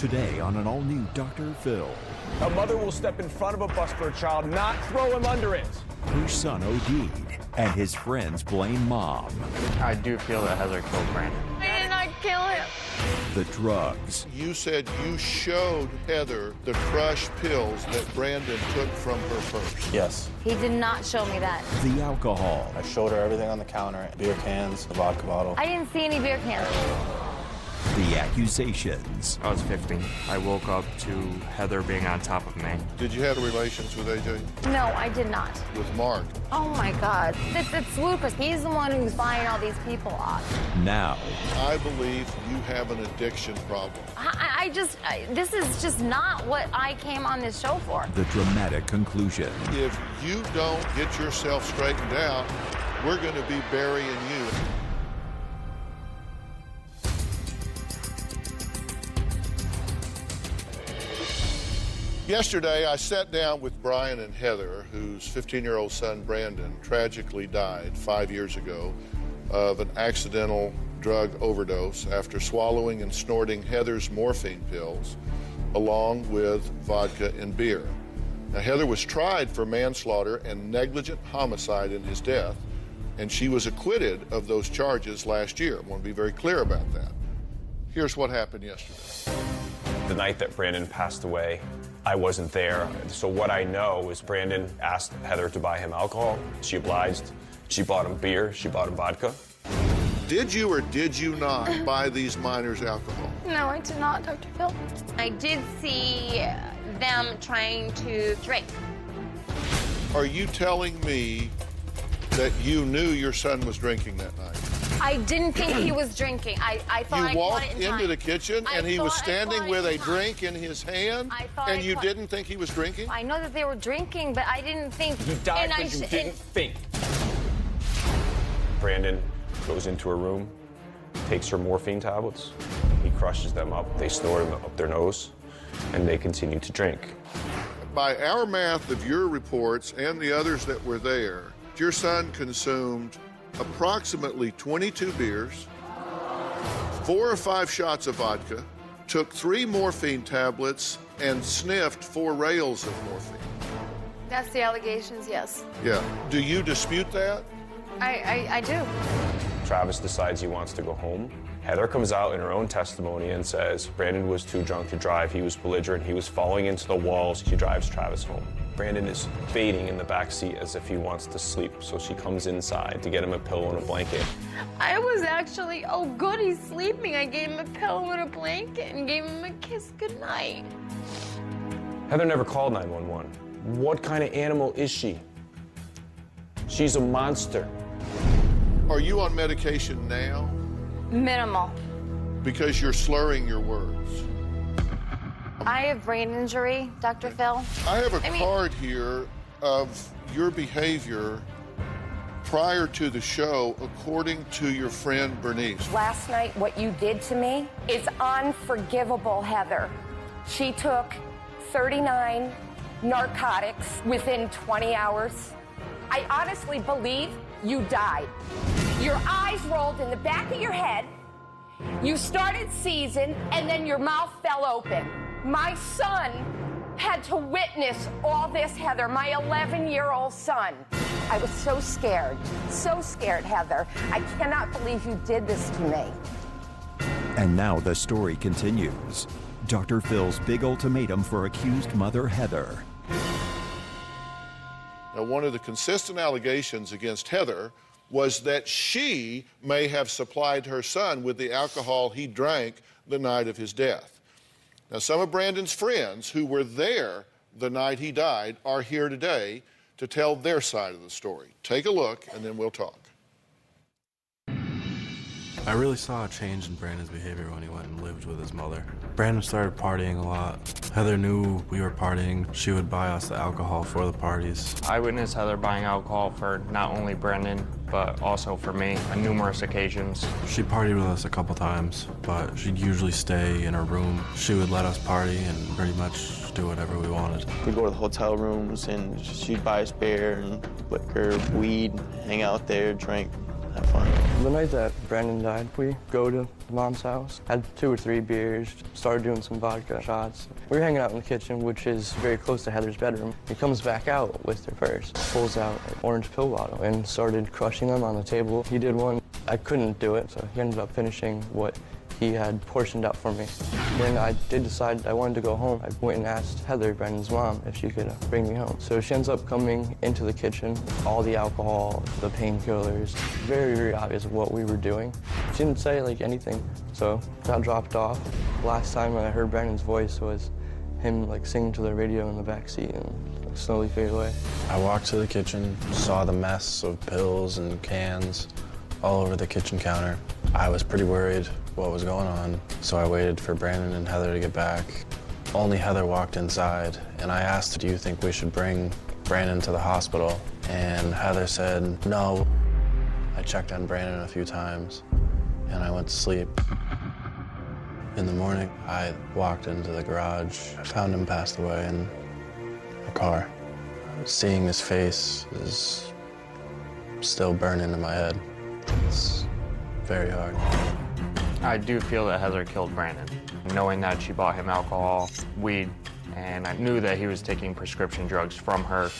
Today on an all-new Dr. Phil. A mother will step in front of a bus for a child, not throw him under it. Her son OD'd, and his friends blame Mom. I do feel that Heather killed Brandon. I did not kill him. The drugs. You said you showed Heather the crushed pills that Brandon took from her purse. Yes. He did not show me that. The alcohol. I showed her everything on the counter. Beer cans, the vodka bottle. I didn't see any beer cans. The accusations. I was 15. I woke up to Heather being on top of me. Did you have relations with AJ? No, I did not. With Mark? Oh my God. It's Lucas. He's the one who's buying all these people off. Now. I believe you have an addiction problem. This is just not what I came on this show for. The dramatic conclusion. If you don't get yourself straightened out, we're going to be burying you. Yesterday, I sat down with Brian and Heather, whose 15-year-old son, Brandon, tragically died 5 years ago of an accidental drug overdose after swallowing and snorting Heather's morphine pills, along with vodka and beer. Now, Heather was tried for manslaughter and negligent homicide in his death, and she was acquitted of those charges last year. I want to be very clear about that. Here's what happened yesterday. The night that Brandon passed away, I wasn't there. So what I know is Brandon asked Heather to buy him alcohol. She obliged. She bought him beer. She bought him vodka. Did you or did you not buy these minors alcohol? No, I did not, Dr. Phil. I did see them trying to drink. Are you telling me that you knew your son was drinking that night? I didn't think he was drinking. I thought I You walked caught it in time. into the kitchen and he was standing with a drink in his hand, and you didn't think he was drinking? I know that they were drinking, but I didn't think. You died because you didn't think. Brandon goes into her room, takes her morphine tablets. He crushes them up. They snort them up their nose, and they continue to drink. By our math of your reports and the others that were there, your son consumed approximately 22 beers, 4 or 5 shots of vodka, took 3 morphine tablets, and sniffed 4 rails of morphine. That's the allegations, yes. Yeah. Do you dispute that? I do. Travis decides he wants to go home. Heather comes out in her own testimony and says Brandon was too drunk to drive. He was belligerent. He was falling into the walls. She drives Travis home. Brandon is fading in the back seat as if he wants to sleep, so she comes inside to get him a pillow and a blanket. I was actually, oh good, he's sleeping. I gave him a pillow and a blanket and gave him a kiss goodnight. Heather never called 911. What kind of animal is she? She's a monster. Are you on medication now? Minimal. Because you're slurring your words. I have brain injury, Dr. Phil. I have a card here of your behavior prior to the show, according to your friend Bernice. Last night, what you did to me is unforgivable, Heather. She took 39 narcotics within 20 hours. I honestly believe you died. Your eyes rolled in the back of your head, you started seizing, and then your mouth fell open. My son had to witness all this, Heather, my 11-year-old son. I was so scared, Heather. I cannot believe you did this to me. And now the story continues. Dr. Phil's big ultimatum for accused mother Heather. Now, one of the consistent allegations against Heather was that she may have supplied her son with the alcohol he drank the night of his death. Now, some of Brandon's friends who were there the night he died are here today to tell their side of the story. Take a look, and then we'll talk. I really saw a change in Brandon's behavior when he went and lived with his mother. Brandon started partying a lot. Heather knew we were partying. She would buy us the alcohol for the parties. I witnessed Heather buying alcohol for not only Brandon, but also for me on numerous occasions. She partied with us a couple times, but she'd usually stay in her room. She would let us party and pretty much do whatever we wanted. We'd go to the hotel rooms and she'd buy us beer and liquor, weed, hang out there, drink, have fun. The night that Brandon died, we go to Mom's house, had 2 or 3 beers, started doing some vodka shots. We were hanging out in the kitchen, which is very close to Heather's bedroom. He comes back out with her purse, pulls out an orange pill bottle, and started crushing them on the table. He did one. I couldn't do it, so he ended up finishing what he had portioned out for me. When I did decide I wanted to go home, I went and asked Heather, Brandon's mom, if she could bring me home. So she ends up coming into the kitchen, all the alcohol, the painkillers, very, very obvious of what we were doing. She didn't say like anything, so got dropped off. Last time I heard Brandon's voice was him like singing to the radio in the backseat and slowly fade away. I walked to the kitchen, saw the mess of pills and cans all over the kitchen counter. I was pretty worried what was going on, so I waited for Brandon and Heather to get back. Only Heather walked inside, and I asked, do you think we should bring Brandon to the hospital? And Heather said, no. I checked on Brandon a few times, and I went to sleep. In the morning, I walked into the garage. I found him passed away in a car. Seeing his face is still burning in my head. It's very hard. I do feel that Heather killed Brandon. Knowing that she bought him alcohol, weed, and I knew that he was taking prescription drugs from her.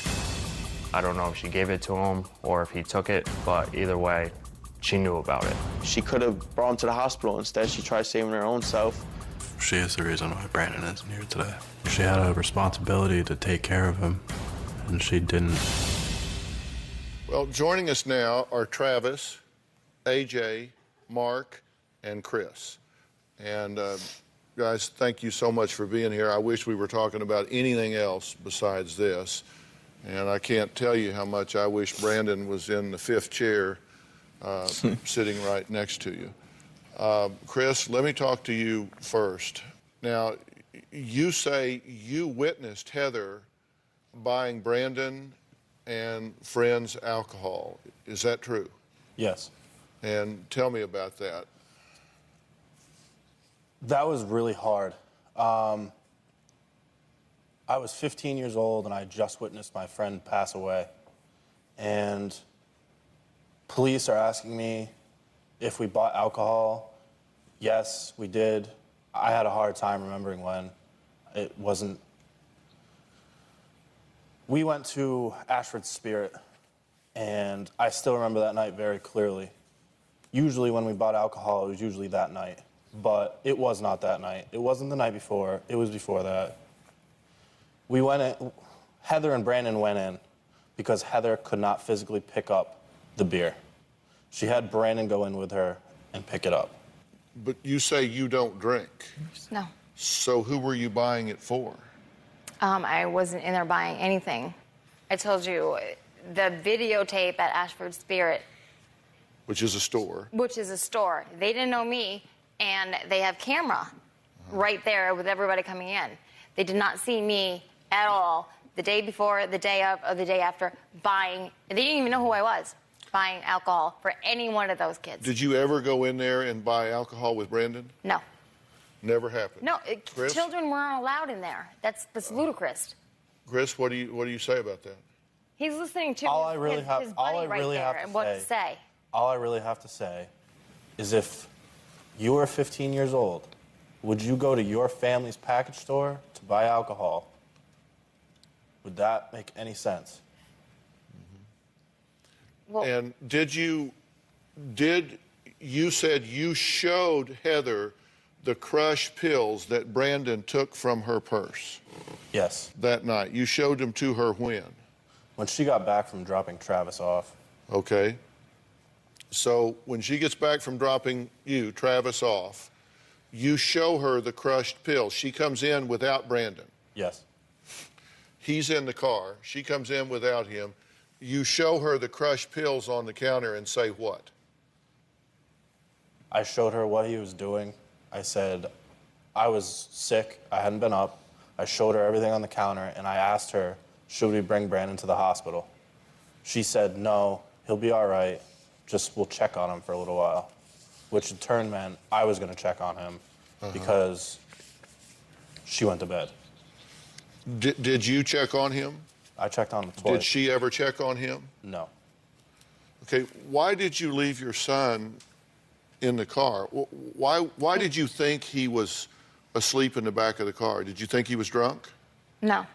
I don't know if she gave it to him or if he took it, but either way, she knew about it. She could have brought him to the hospital. Instead, she tried saving her own self. She is the reason why Brandon isn't here today. She had a responsibility to take care of him, and she didn't. Well, joining us now are Travis, AJ, Mark, and Chris. And guys, thank you so much for being here. I wish we were talking about anything else besides this. And I can't tell you how much I wish Brandon was in the 5th chair sitting right next to you. Chris, let me talk to you first. Now, you say you witnessed Heather buying Brandon and friends alcohol. Is that true? Yes. And tell me about that. That was really hard. I was 15 years old and I just witnessed my friend pass away. And police are asking me if we bought alcohol. Yes, we did. I had a hard time remembering when. It wasn't. We went to Ashford's Spirit, and I still remember that night very clearly. Usually when we bought alcohol, it was usually that night. But it was not that night. It wasn't the night before. It was before that. We went in, Heather and Brandon went in because Heather could not physically pick up the beer. She had Brandon go in with her and pick it up. But you say you don't drink. No. So who were you buying it for? I wasn't in there buying anything. I told you, the videotape at Ashford Spirit. Which is a store. Which is a store. They didn't know me, and they have camera right there with everybody coming in. They did not see me at all the day before, the day of, or the day after buying. They didn't even know who I was, buying alcohol for any one of those kids. Did you ever go in there and buy alcohol with Brandon? No. Never happened. No, Chris? Children weren't allowed in there. That's ludicrous. Chris, what do you say about that? He's listening to All I his really buddy right there and what to say. All I really have to say is if you were 15 years old, would you go to your family's package store to buy alcohol? Would that make any sense? Well, and you said you showed Heather the crushed pills that Brandon took from her purse? Yes. That night. You showed them to her when? When she got back from dropping Travis off. Okay. So when she gets back from dropping you, Travis, off, you show her the crushed pills. She comes in without Brandon. Yes. He's in the car. She comes in without him. You show her the crushed pills on the counter and say what? I showed her what he was doing. I said I was sick. I hadn't been up. I showed her everything on the counter, and I asked her, should we bring Brandon to the hospital? She said, no, he'll be all right. Just we'll check on him for a little while, which in turn meant I was going to check on him because she went to bed. Did you check on him? I checked on him twice. Did she ever check on him? No. Okay, why did you leave your son in the car? Why did you think he was asleep in the back of the car? Did you think he was drunk? No.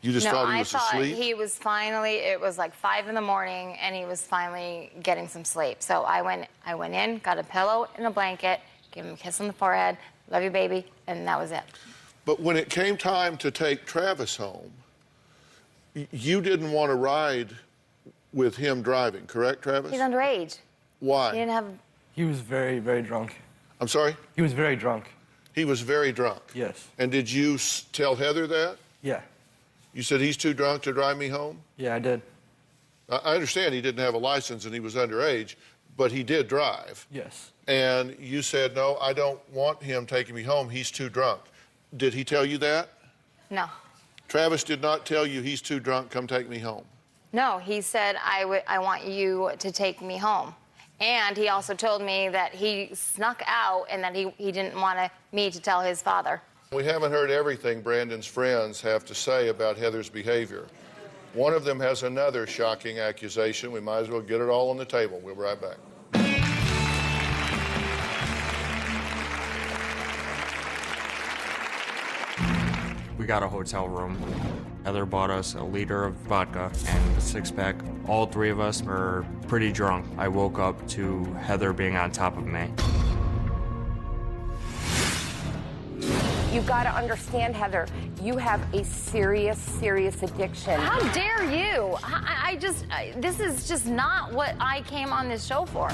You just thought he was asleep? No, I thought he was finally, it was like 5 in the morning, and he was finally getting some sleep. So I went in, got a pillow and a blanket, gave him a kiss on the forehead, love you, baby, and that was it. But when it came time to take Travis home, you didn't want to ride with him driving, correct, Travis? He's underage. Why? He didn't have... He was very, very drunk. I'm sorry? He was very drunk. He was very drunk? Yes. And did you tell Heather that? Yeah. You said he's too drunk to drive me home? Yeah, I did. I understand he didn't have a license and he was underage, but he did drive. Yes. And you said, no, I don't want him taking me home. He's too drunk. Did he tell you that? No. Travis did not tell you he's too drunk, come take me home. No, he said, I want you to take me home. And he also told me that he snuck out and that he didn't want me to tell his father. We haven't heard everything Brandon's friends have to say about Heather's behavior. One of them has another shocking accusation. We might as well get it all on the table. We'll be right back. We got a hotel room. Heather bought us a liter of vodka and a six-pack. All three of us were pretty drunk. I woke up to Heather being on top of me. You've got to understand, Heather, you have a serious, serious addiction. How dare you? This is just not what I came on this show for.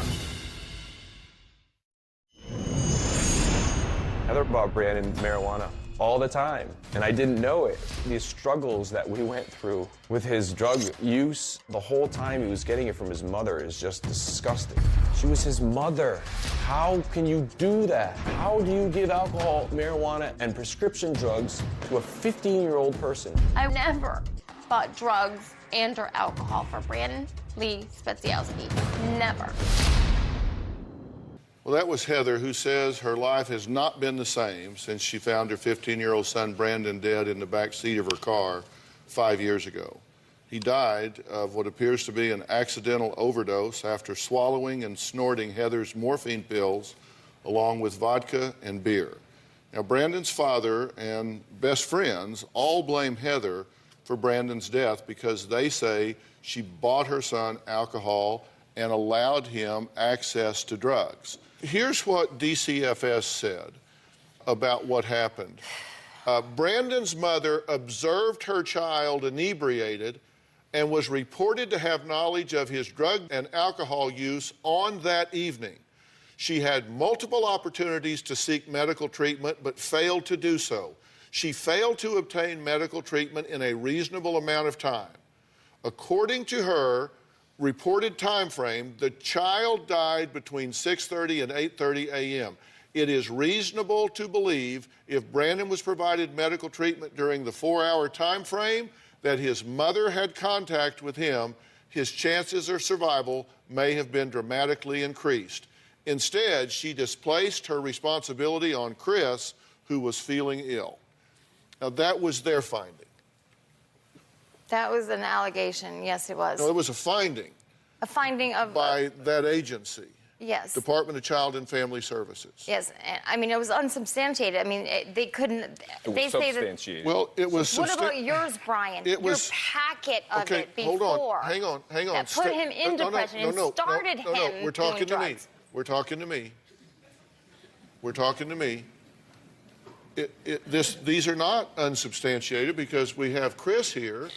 Heather bought Brandon marijuana all the time, and I didn't know it. These struggles that we went through with his drug use, the whole time he was getting it from his mother is just disgusting. She was his mother. How can you do that? How do you give alcohol, marijuana, and prescription drugs to a 15-year-old person? I never bought drugs and or alcohol for Brandon Lee Spetsiowski. Never. Well, that was Heather, who says her life has not been the same since she found her 15-year-old son Brandon dead in the back seat of her car 5 years ago. He died of what appears to be an accidental overdose after swallowing and snorting Heather's morphine pills along with vodka and beer. Now, Brandon's father and best friends all blame Heather for Brandon's death because they say she bought her son alcohol and allowed him access to drugs. Here's what DCFS said about what happened. Brandon's mother observed her child inebriated and was reported to have knowledge of his drug and alcohol use on that evening. She had multiple opportunities to seek medical treatment but failed to do so. She failed to obtain medical treatment in a reasonable amount of time. According to her reported time frame, the child died between 6:30 and 8:30 a.m. It is reasonable to believe if Brandon was provided medical treatment during the 4-hour time frame that his mother had contact with him, his chances of survival may have been dramatically increased. Instead, she displaced her responsibility on Chris, who was feeling ill. Now, that was their finding. That was an allegation. Yes, it was. No, it was a finding. A finding of... By that agency. Yes. Department of Child and Family Services. Yes. I mean, it was unsubstantiated. I mean, they couldn't... They say that... Well, it was... What about yours, Brian? It was... Your packet of okay, it before. hold on. Hang on. That put him in depression and started him We're talking to me. drugs. We're talking to me. We're talking to me. These are not unsubstantiated because we have Chris here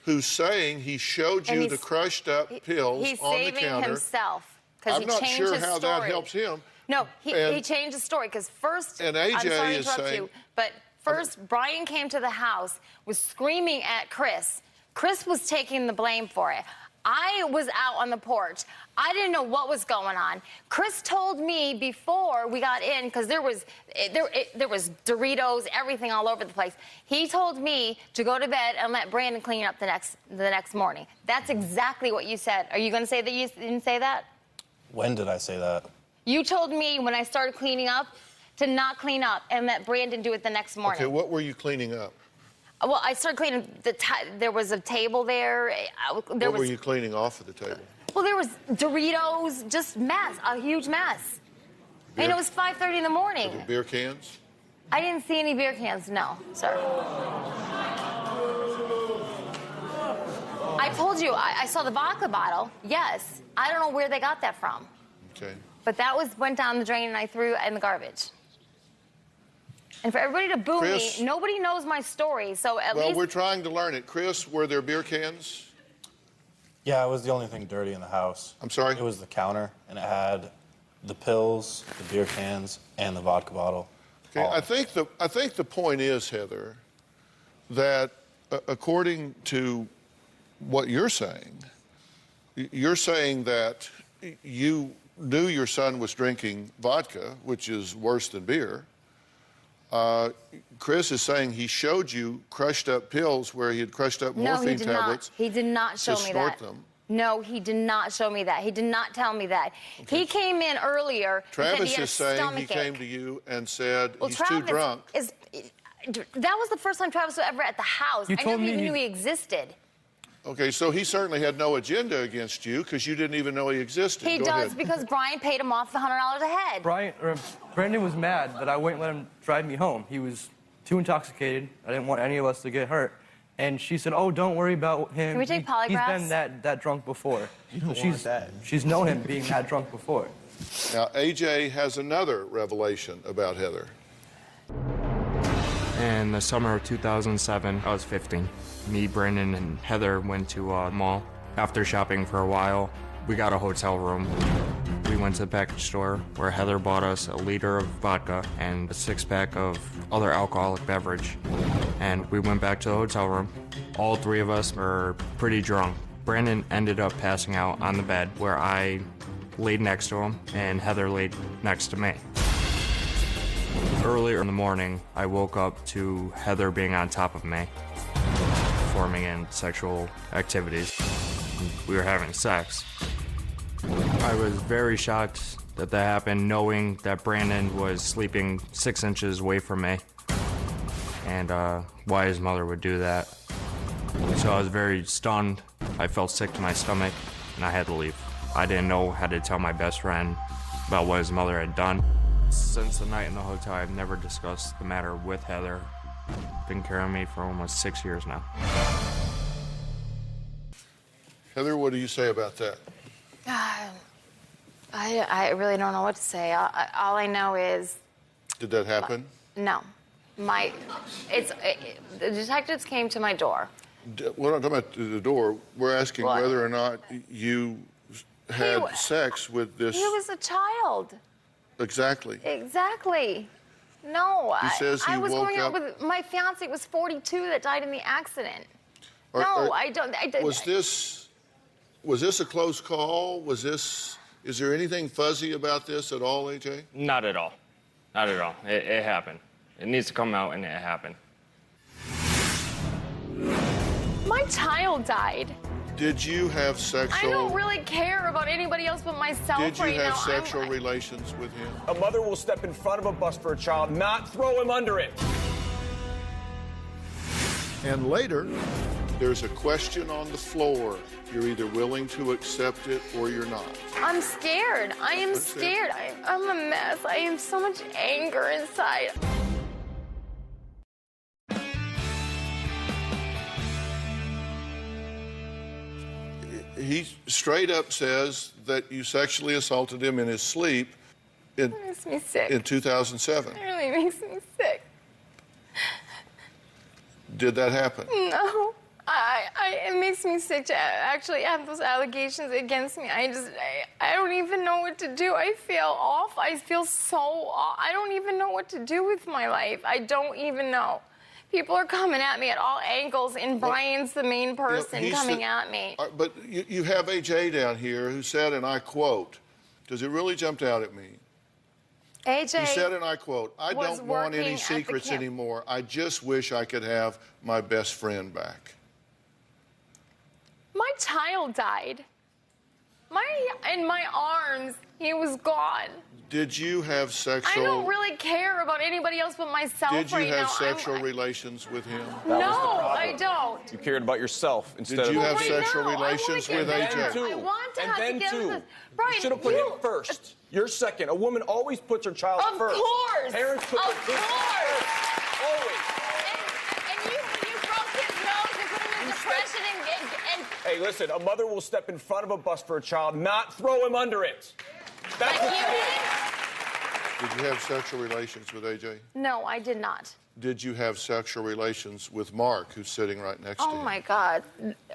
who's saying he showed you the crushed up pills on the counter. He's saving himself because he changed his story. I'm not sure how that helps him. No, he changed his story because first, and AJ I'm sorry to is interrupt saying, you, but first Brian came to the house, was screaming at Chris. Chris was taking the blame for it. I was out on the porch. I didn't know what was going on. Chris told me before we got in, because there was Doritos, everything all over the place. He told me to go to bed and let Brandon clean up the next morning. That's exactly what you said. Are you going to say that you didn't say that? When did I say that? You told me when I started cleaning up to not clean up and let Brandon do it the next morning. Okay, what were you cleaning up? Well, I started cleaning there was a table there. What were you cleaning off of the table? Well, there was Doritos, just mess, a huge mess. Beer? And it was 5:30 in the morning. Were there beer cans? I didn't see any beer cans, no, sir. I told you, I saw the vodka bottle, yes. I don't know where they got that from. Okay. But that went down the drain and I threw it in the garbage. And for everybody to boo Chris, me, nobody knows my story, so at least... Well, we're trying to learn it. Chris, were there beer cans? Yeah, it was the only thing dirty in the house. I'm sorry? It was the counter, and it had the pills, the beer cans, and the vodka bottle. Okay, I think the point is, Heather, that according to what you're saying that you knew your son was drinking vodka, which is worse than beer. Chris is saying he showed you crushed up pills where he had crushed up morphine tablets. He did not show me that. Them. No, he did not show me that. He did not tell me that. Okay. He came in earlier. Travis is saying he came to you and said he's too drunk. That was the first time Travis was ever at the house. I never even knew he existed. Okay, so he certainly had no agenda against you because you didn't even know he existed. He does because Brian paid him off the $100 a head. Brandon was mad that I wouldn't let him drive me home. He was too intoxicated. I didn't want any of us to get hurt. And she said, "Oh, don't worry about him. Can we take polygraphs? He's been that drunk before." She's known him being that drunk before. Now, AJ has another revelation about Heather. In the summer of 2007, I was 15. Me, Brandon, and Heather went to a mall. After shopping for a while, we got a hotel room. We went to the package store where Heather bought us a liter of vodka and a 6-pack of other alcoholic beverage. And we went back to the hotel room. All three of us were pretty drunk. Brandon ended up passing out on the bed where I laid next to him and Heather laid next to me. Earlier in the morning, I woke up to Heather being on top of me, performing in sexual activities. We were having sex. I was very shocked that happened, knowing that Brandon was sleeping 6 inches away from me, and why his mother would do that. So I was very stunned. I felt sick to my stomach, and I had to leave. I didn't know how to tell my best friend about what his mother had done. Since the night in the hotel, I've never discussed the matter with Heather. Been carrying me for almost 6 years now. Heather, what do you say about that? I really don't know what to say. All I know is... Did that happen? No. The detectives came to my door. We're not talking about the door. We're asking whether or not you had sex with this... He was a child. Exactly. Exactly. No, he says he I was woke going out up... with my fiance was 42 that died in the accident. I don't. Was this a close call? Is there anything fuzzy about this at all, AJ? Not at all. Not at all. It happened. It needs to come out, and it happened. My child died. Did you have sexual... I don't really care about anybody else but myself right now. Did you have sexual relations with him? A mother will step in front of a bus for a child, not throw him under it. And later, there's a question on the floor. You're either willing to accept it or you're not. I'm scared. I am scared. I'm a mess. I have so much anger inside. He straight up says that you sexually assaulted him in his sleep in 2007. It really makes me sick. Did that happen? No. It makes me sick to actually have those allegations against me. I don't even know what to do. I feel off. I feel so off. I don't even know what to do with my life. I don't even know. People are coming at me at all angles, and Brian's the main person coming at me. But you have AJ down here who said, and I quote, because it really jumped out at me. AJ he said, and I quote, "I don't want any secrets anymore. I just wish I could have my best friend back." My child died. In my arms, He was gone. Did you have sexual... I don't really care about anybody else but myself right now. Did you have sexual relations with him? No, I don't. You cared about yourself instead of... Did you have sexual relations with AJ? I want to and have then together with... Brian, you should have put him first. You're second. A woman always puts her child first. Of course. Parents put their kids first. Always. And you broke his nose and put him in depression and... Hey, listen, a mother will step in front of a bus for a child, not throw him under it. That's what you did. Did you have sexual relations with AJ? No, I did not. Did you have sexual relations with Mark, who's sitting right next to you? Oh, my God.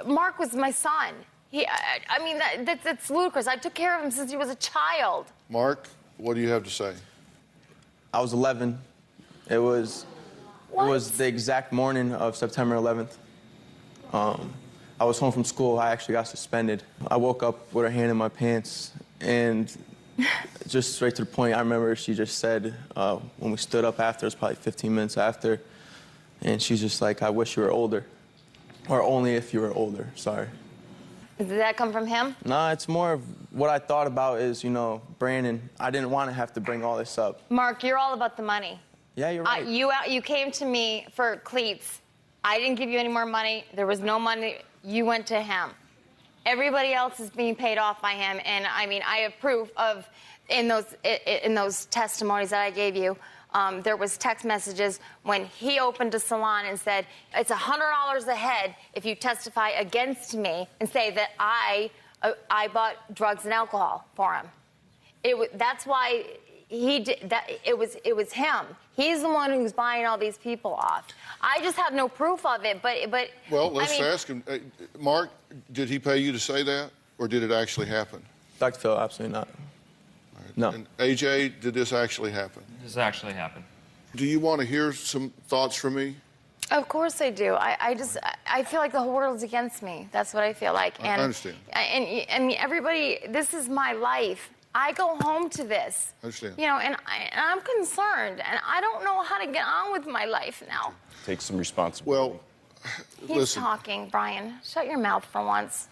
Mark was my son. I mean, that's ludicrous. I took care of him since he was a child. Mark, what do you have to say? I was 11. It was the exact morning of September 11th. I was home from school. I actually got suspended. I woke up with her hand in my pants, and just straight to the point, I remember she just said, when we stood up after, it was probably 15 minutes after, and she's just like, I wish you were older. Or only if you were older, sorry. Did that come from him? Nah, it's more of what I thought about is, you know, Brandon, I didn't want to have to bring all this up. Mark, you're all about the money. Yeah, you're right. You came to me for cleats. I didn't give you any more money. There was no money. You went to him. Everybody else is being paid off by him, and I mean, I have proof of in those testimonies that I gave you. There was text messages when he opened a salon and said, it's $100 a head if you testify against me and say that I bought drugs and alcohol for him. That's why he did that. It was him. He's the one who's buying all these people off. I just have no proof of it, but well, let's I mean, ask him. Mark, did he pay you to say that, or did it actually happen? Dr. Phil, absolutely not. No. And AJ, did this actually happen? This actually happened. Do you want to hear some thoughts from me? Of course I do. I feel like the whole world's against me. That's what I feel like. I understand. And I mean, everybody, this is my life. I go home to this. I understand. You know, and I'm concerned, and I don't know how to get on with my life now. Take some responsibility. Well, He's listen. talking, Brian. Shut your mouth for once.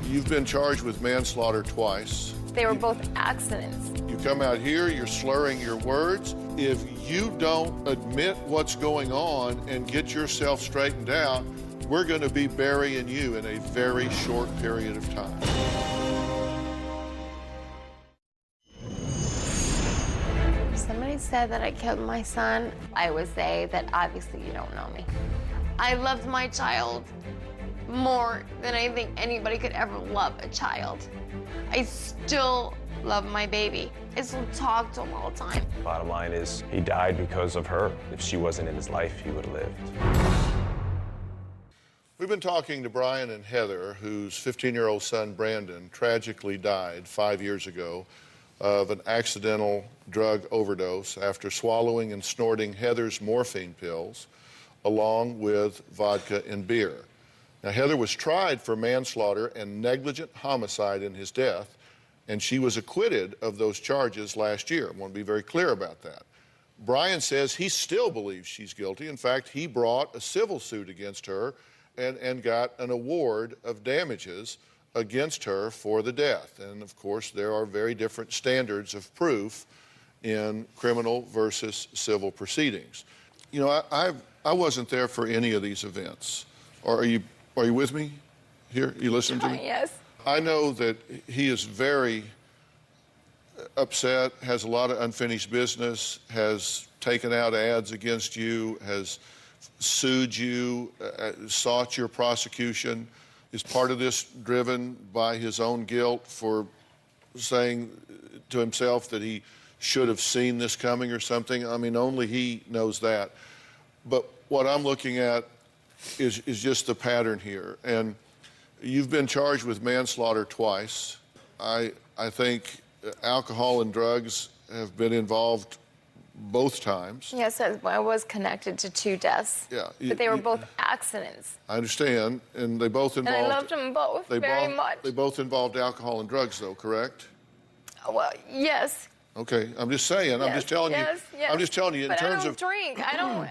You've been charged with manslaughter twice. They were both accidents. You come out here, you're slurring your words. If you don't admit what's going on and get yourself straightened out, we're going to be burying you in a very short period of time. Somebody said that I killed my son. I would say that obviously you don't know me. I loved my child more than I think anybody could ever love a child. I still love my baby. I still talk to him all the time. Bottom line is, he died because of her. If she wasn't in his life, he would have lived. We've been talking to Brian and Heather, whose 15-year-old son, Brandon, tragically died 5 years ago of an accidental drug overdose after swallowing and snorting Heather's morphine pills along with vodka and beer. Now, Heather was tried for manslaughter and negligent homicide in his death, and she was acquitted of those charges last year. I want to be very clear about that. Brian says he still believes she's guilty. In fact, he brought a civil suit against her and got an award of damages against her for the death. And, of course, there are very different standards of proof in criminal versus civil proceedings. You know, I wasn't there for any of these events. Are you with me here? You listening to me? Yes. I know that he is very upset, has a lot of unfinished business, has taken out ads against you, has sued you, sought your prosecution. Is part of this driven by his own guilt for saying to himself that he should have seen this coming or something? I mean, only he knows that. But what I'm looking at is just the pattern here. And you've been charged with manslaughter twice. I think alcohol and drugs have been involved both times. Yes, I was connected to 2 deaths. Yeah. But they were both accidents. I understand, and they both involved... And I loved them both very much. They both involved alcohol and drugs, though, correct? Well, yes. Okay, I'm just saying. I'm just telling you. Yes. I'm just telling you in but terms I don't of. drink. I don't.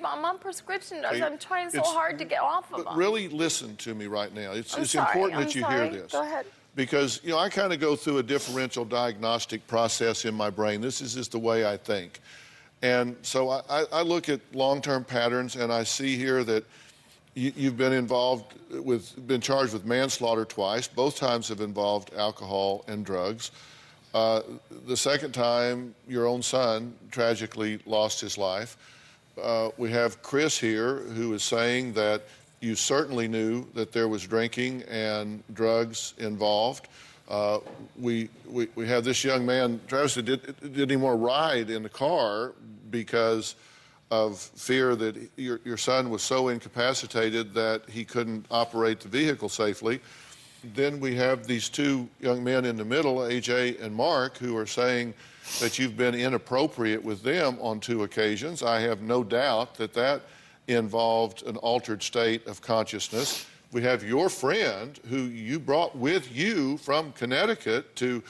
I'm on prescription drugs. I'm trying so hard to get off of them. Really listen to me right now. It's sorry, important I'm that you sorry. hear this. Go ahead. Because, you know, I kind of go through a differential diagnostic process in my brain. This is just the way I think. And so I look at long-term patterns, and I see here that you've been been charged with manslaughter twice. Both times have involved alcohol and drugs. The second time, your own son tragically lost his life. We have Chris here who is saying that you certainly knew that there was drinking and drugs involved. We have this young man, Travis, who didn't even want to ride in the car because of fear that your son was so incapacitated that he couldn't operate the vehicle safely. Then we have these two young men in the middle, AJ and Mark, who are saying that you've been inappropriate with them on 2 occasions. I have no doubt that that involved an altered state of consciousness. We have your friend who you brought with you from Connecticut to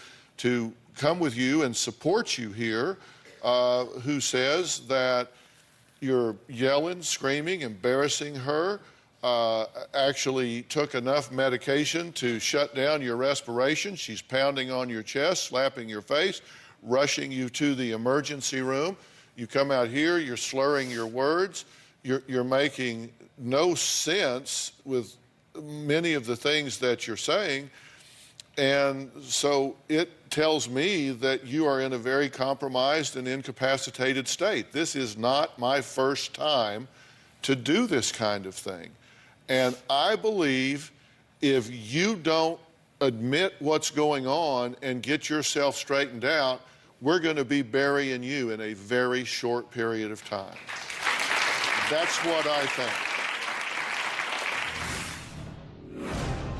come with you and support you here, who says that you're yelling, screaming, embarrassing her, actually took enough medication to shut down your respiration. She's pounding on your chest, slapping your face, rushing you to the emergency room. You come out here, you're slurring your words. You're making no sense with many of the things that you're saying. And so it tells me that you are in a very compromised and incapacitated state. This is not my first time to do this kind of thing. And I believe if you don't admit what's going on and get yourself straightened out, we're going to be burying you in a very short period of time. That's what I think.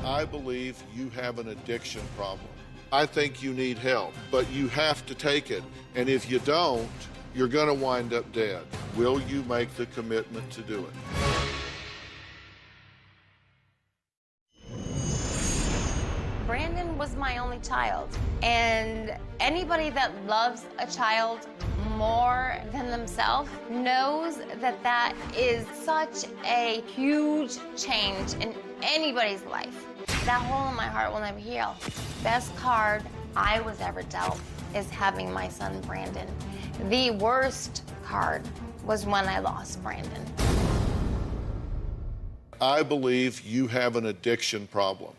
I believe you have an addiction problem. I think you need help, but you have to take it. And if you don't, you're going to wind up dead. Will you make the commitment to do it? Brandon was my only child, and anybody that loves a child more than themselves knows that that is such a huge change in anybody's life. That hole in my heart will never heal. Best card I was ever dealt is having my son Brandon. The worst card was when I lost Brandon. I believe you have an addiction problem.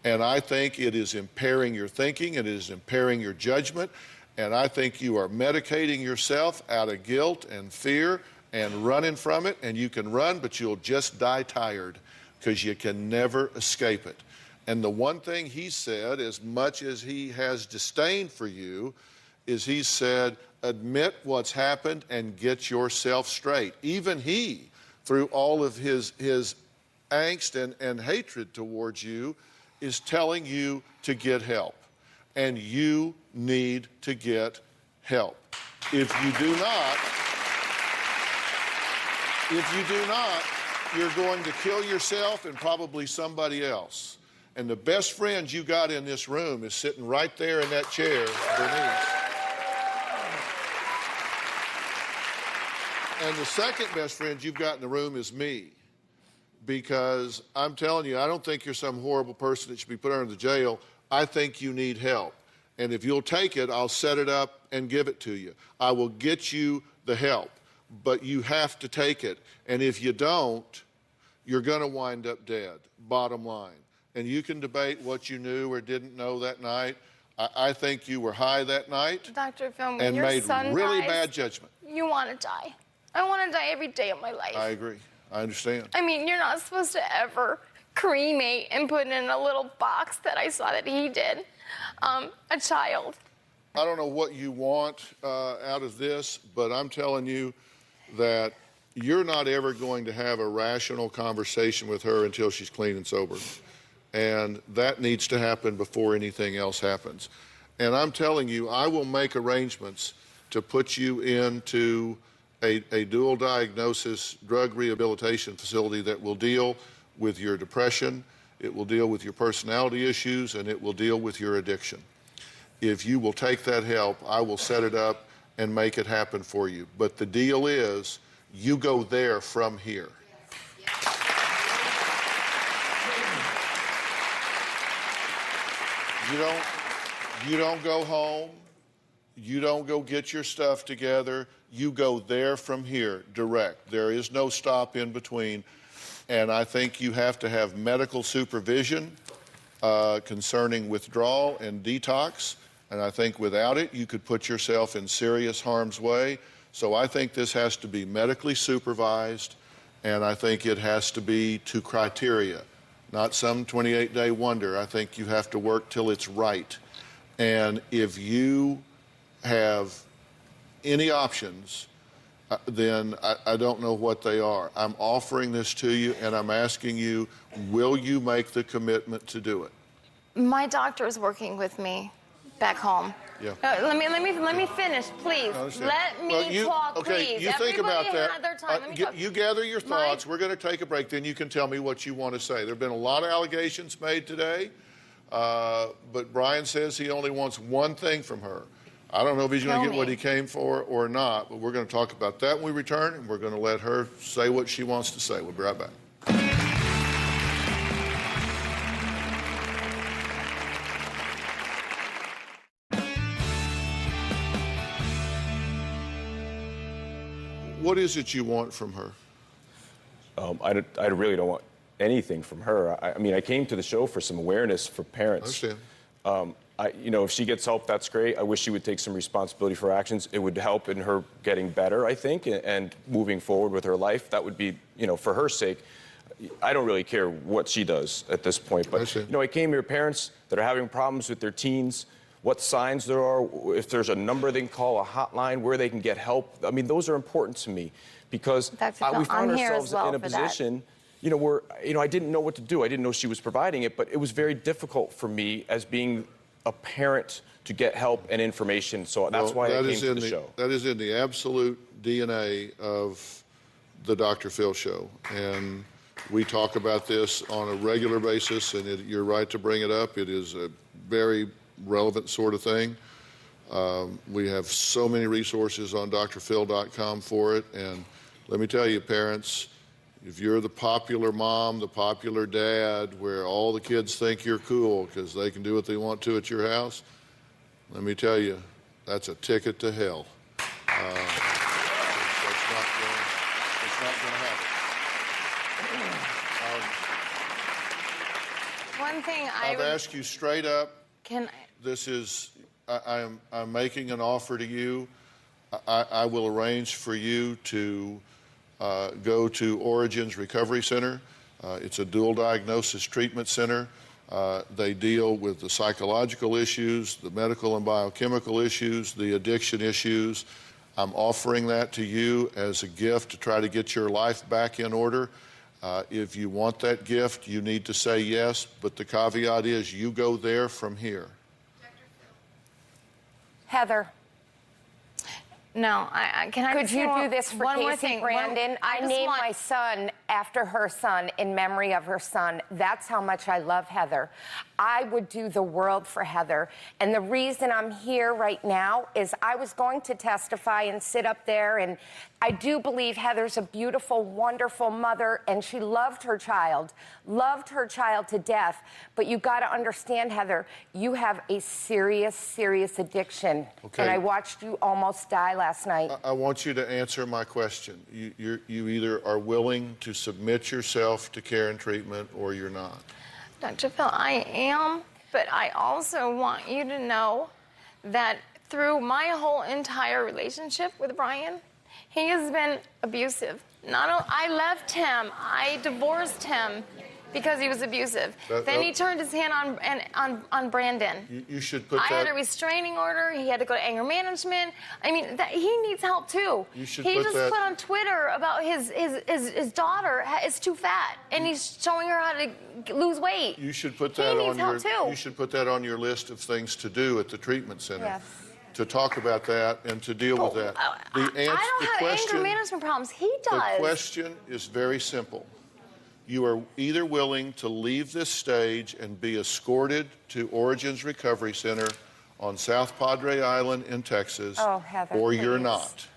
And I think it is impairing your thinking, it is impairing your judgment, and I think you are medicating yourself out of guilt and fear and running from it, and you can run, but you'll just die tired because you can never escape it. And the one thing he said, as much as he has disdain for you, is he said, admit what's happened and get yourself straight. Even he, through all of his angst and hatred towards you, is telling you to get help. And you need to get help. If you do not, you're going to kill yourself and probably somebody else. And the best friend you got in this room is sitting right there in that chair, Bernice. And the second best friend you've got in the room is me. Because I'm telling you, I don't think you're some horrible person that should be put under the jail. I think you need help. And if you'll take it, I'll set it up and give it to you. I will get you the help, but you have to take it. And if you don't, you're going to wind up dead, bottom line. And you can debate what you knew or didn't know that night. I think you were high that night. Dr. Phil, when and your made son really dies, bad judgment. You want to die. I want to die every day of my life. I agree. I understand. I mean, you're not supposed to ever cremate and put in a little box that I saw that he did. A child. I don't know what you want out of this, but I'm telling you that you're not ever going to have a rational conversation with her until she's clean and sober. And that needs to happen before anything else happens. And I'm telling you, I will make arrangements to put you into a dual diagnosis drug rehabilitation facility that will deal with your depression, it will deal with your personality issues, and it will deal with your addiction. if you will take that help, I will set it up and make it happen for you. But the deal is, you go there from here. You don't go home. You don't go get your stuff together. You go there from here, direct. There is no stop in between. And I think you have to have medical supervision concerning withdrawal and detox. And I think without it, you could put yourself in serious harm's way. So I think this has to be medically supervised, and I think it has to be to criteria, not some 28-day wonder. I think you have to work till it's right. And if you have any options, then I don't know what they are. I'm offering this to you, and I'm asking you, will you make the commitment to do it? My doctor is working with me back home. Yeah. Let me finish, please. Let me talk, okay, please. you think about Everybody that. had their time. Let me talk. You gather your thoughts. We're going to take a break. Then you can tell me what you want to say. There have been a lot of allegations made today, but Brian says he only wants one thing from her. I don't know if he's going to get what he came for or not, but we're going to talk about that when we return, and we're going to let her say what she wants to say. We'll be right back. What is it you want from her? I really don't want anything from her. I mean, I came to the show for some awareness for parents. I understand. If she gets help, that's great. I wish she would take some responsibility for her actions. It would help in her getting better, I think, and moving forward with her life. That would be, for her sake. I don't really care what she does at this point. But, I came here, parents that are having problems with their teens, what signs there are, if there's a number they can call, a hotline, where they can get help. I mean, those are important to me because we found ourselves in a position, where, I didn't know what to do. I didn't know she was providing it, but it was very difficult for me as being a parent to get help and information. So that's why I came to the show. That is in the absolute DNA of the Dr. Phil show. And we talk about this on a regular basis, and you're right to bring it up. It is a very relevant sort of thing. We have so many resources on drphil.com for it. And let me tell you, parents, if you're the popular mom, the popular dad, where all the kids think you're cool because they can do what they want to at your house, let me tell you, that's a ticket to hell. It's not going to happen. One thing I've asked you straight up. Can this is, I'm making an offer to you. I will arrange for you to go to Origins Recovery Center. It's a dual diagnosis treatment center. They deal with the psychological issues, the medical and biochemical issues, the addiction issues. I'm offering that to you as a gift to try to get your life back in order. If you want that gift, you need to say yes, but the caveat is you go there from here. Heather. No, Could you do this for one more Casey thing. Brandon? I named my son after her son, in memory of her son. That's how much I love Heather. I would do the world for Heather. And the reason I'm here right now is I was going to testify and sit up there, and I do believe Heather's a beautiful, wonderful mother, and she loved her child to death. But you got to understand, Heather, you have a serious, serious addiction. Okay. And I watched you almost die last night. I want you to answer my question. You either are willing to submit yourself to care and treatment or you're not. Dr. Phil, I am, but I also want you to know that through my whole entire relationship with Brian, he has been abusive. I left him. I divorced him because he was abusive. Then he turned his hand on Brandon. You should put that... I had a restraining order. He had to go to anger management. I mean, he needs help too. You should he put just that... put on Twitter about his daughter is too fat, and he's showing her how to lose weight. You should put that on your... Too. You should put that on your list of things to do at the treatment center. Yes. To talk about that and to deal with that. I don't have anger management problems. He does. The question is very simple. You are either willing to leave this stage and be escorted to Origins Recovery Center, on South Padre Island in Texas, Oh, Heather, or you're please. not.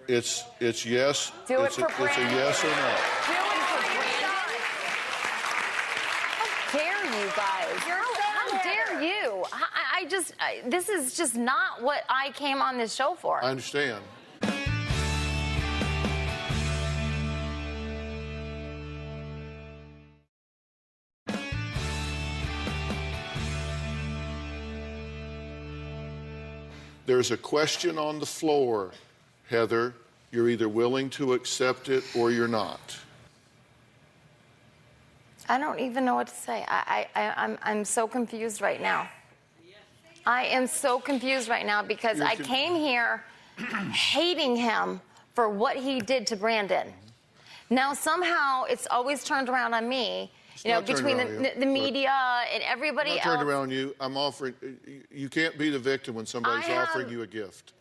It's yes. Do it it's for it's a Brandon. yes or no. Do it for Brandon. How dare you guys? How dare you? This is just not what I came on this show for. I understand. There's a question on the floor, Heather. You're either willing to accept it or you're not. I don't even know what to say. I'm so confused right now. I am so confused right now because I came here hating him for what he did to Brandon. Now somehow it's always turned around on me. You know, between the media and everybody else. I'm not turned around you. I'm offering. You can't be the victim when somebody's offering you a gift.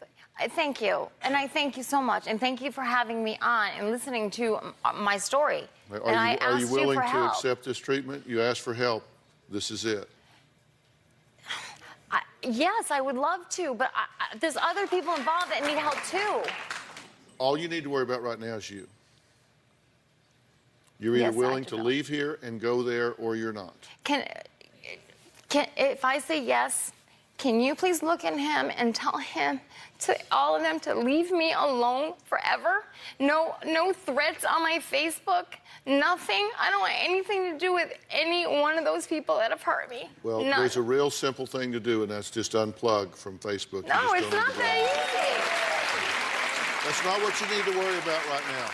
Thank you, and I thank you so much, and thank you for having me on and listening to my story. Are you willing to accept this treatment? You asked for help. This is it. Yes, I would love to, but there's other people involved that need help too. All you need to worry about right now is you. You're either willing to leave here and go there, or you're not. Can if I say yes, can you please look at him and tell him, to all of them, to leave me alone forever? No threats on my Facebook, nothing. I don't want anything to do with any one of those people that have hurt me. Well, None. there's a real simple thing to do, and that's just unplug from Facebook. No, it's not that easy. That's not what you need to worry about right now.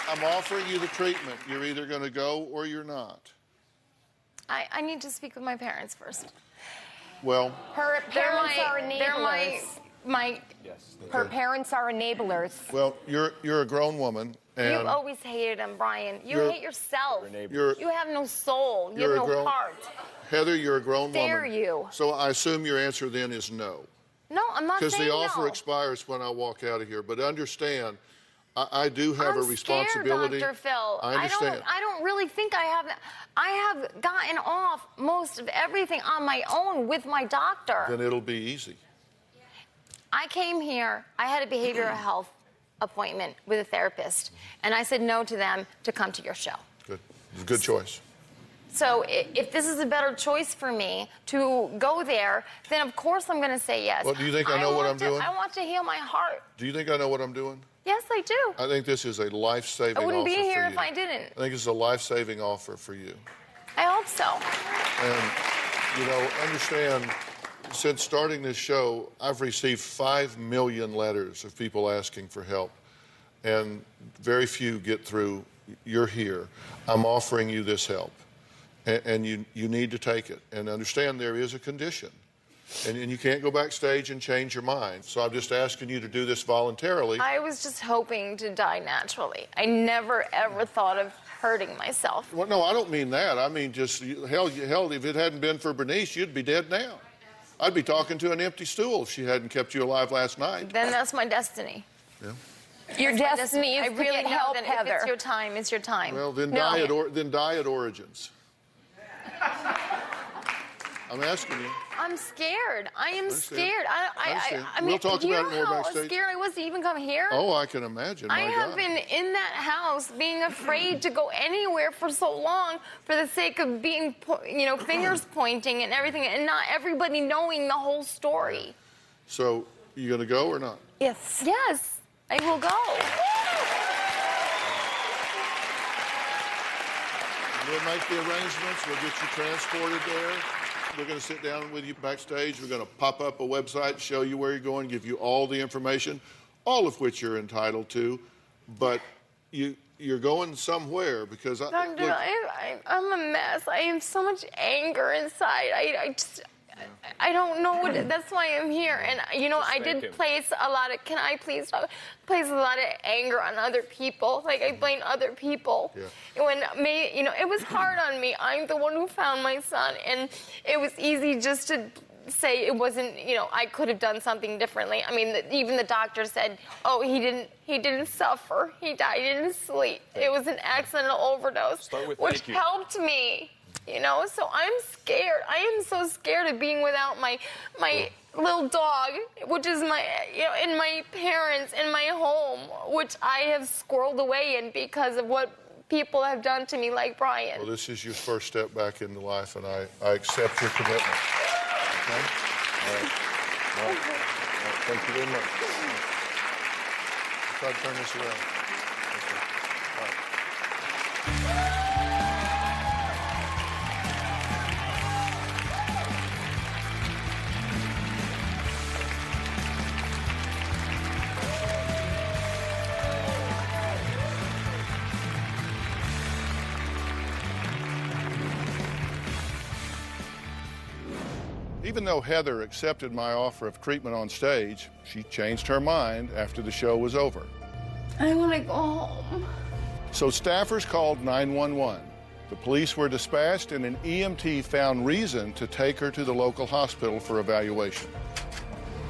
I'm offering you the treatment. You're either going to go or you're not. I need to speak with my parents first. Well, Her parents are enablers. Her parents are enablers. Well, you're a grown woman, and You've always hated him, Brian. You hate yourself. You have no soul. You have no heart. Heather, you're a grown woman. Dare you? So I assume your answer then is no. No, I'm not saying no. Because the offer expires when I walk out of here. But understand, I do have a responsibility. Dr. Phil. I understand. I don't really think I have. I have gotten off most of everything on my own with my doctor. Then it'll be easy. I came here. I had a behavioral health appointment with a therapist, and I said no to them to come to your show. Good. Good choice. So if this is a better choice for me to go there, then of course I'm going to say yes. Well, do you think I know what I'm doing? I want to heal my heart. Do you think I know what I'm doing? Yes, I do. I think this is a life-saving offer for you. I wouldn't be here if I didn't. I think it's a life-saving offer for you. I hope so. And, you know, understand, since starting this show, I've received 5 million letters of people asking for help, and very few get through. You're here. I'm offering you this help, and you need to take it. And understand there is a condition, and you can't go backstage and change your mind. So I'm just asking you to do this voluntarily. I was just hoping to die naturally. I never, ever thought of hurting myself. Well, no, I don't mean that. I mean just, hell, if it hadn't been for Bernice, you'd be dead now. I'd be talking to an empty stool if she hadn't kept you alive last night. Then that's my destiny. Yeah. Your destiny is I really to get help, that Heather. If it's your time, it's your time. Well, then die at Origins. I'm asking you. I'm scared. I am scared. I mean, We'll talk you about it know more how backstage. scared I was to even come here? Oh, I can imagine. I have been in that house being afraid to go anywhere for so long for the sake of being, fingers pointing and everything, and not everybody knowing the whole story. So, you going to go or not? Yes. Yes, I will go. We'll make the arrangements. We'll get you transported there. We're going to sit down with you backstage. We're going to pop up a website, show you where you're going, give you all the information, all of which you're entitled to. But you're going somewhere because Doctor, I'm a mess. I have so much anger inside. I don't know what. That's why I'm here. And I did place a lot of. Can I please place a lot of anger on other people? Like I blame other people. Yeah. When it was hard on me. I'm the one who found my son, and it was easy just to say it wasn't. I could have done something differently. I mean, even the doctor said, "Oh, he didn't suffer. He died in his sleep. It was an accidental overdose," which helped me. you know? So I'm scared. I am so scared of being without my little dog, which is my, you know, and my parents and my home, which I have squirreled away in because of what people have done to me, like Brian. Well, this is your first step back into life, and I accept your commitment. Okay? All right. Well, thank you very much. I'll try to turn this around. Okay. All right. Even though Heather accepted my offer of treatment on stage, she changed her mind after the show was over. I want to go home. So staffers called 911. The police were dispatched, and an EMT found reason to take her to the local hospital for evaluation.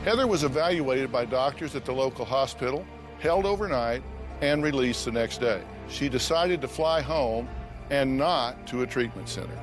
Heather was evaluated by doctors at the local hospital, held overnight, and released the next day. She decided to fly home and not to a treatment center.